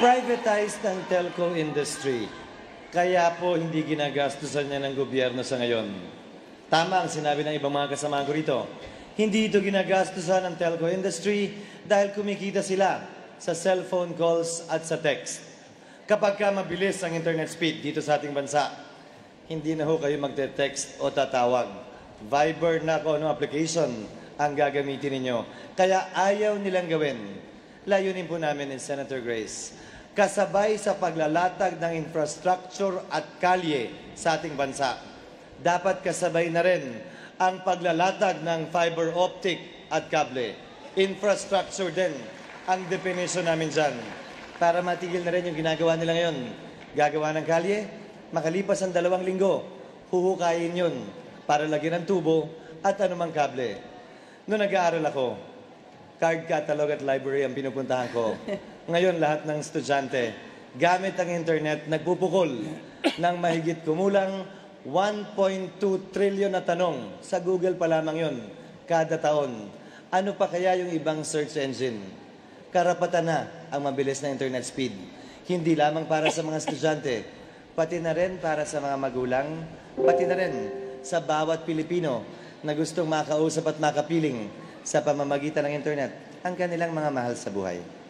Privatized ang telco industry. Kaya po hindi ginagastusan niya ng gobyerno sa ngayon. Tama ang sinabi ng ibang mga kasama ko rito. Hindi ito ginagastusan ng telco industry dahil kumikita sila sa cellphone calls at sa text. Kapag ka mabilis ang internet speed dito sa ating bansa, hindi na ho kayo magte-text o tatawag. Viber na kung anong application ang gagamitin ninyo. Kaya ayaw nilang gawin. Layunin po namin ni Senator Grace, kasabay sa paglalatag ng infrastructure at kalye sa ating bansa, dapat kasabay na rin ang paglalatag ng fiber optic at kable. Infrastructure din ang definition namin dyan. Para matigil na rin yung ginagawa nila ngayon. Gagawa ng kalye, makalipas ang 2 linggo, huhukayin yun para lagyan ng tubo at anumang kable. Noong nag-aaral ako, card catalog at library ang pinupuntahan ko. Ngayon, lahat ng estudyante, gamit ang internet, nagpupukol ng mahigit kumulang 1.2 trillion na tanong. Sa Google pa lamang yun, kada taon. Ano pa kaya yung ibang search engine? Karapatan na ang mabilis na internet speed. Hindi lamang para sa mga estudyante, pati na rin para sa mga magulang, pati na rin sa bawat Pilipino na gustong makausap at makapiling sa pamamagitan ng internet ang kanilang mga mahal sa buhay.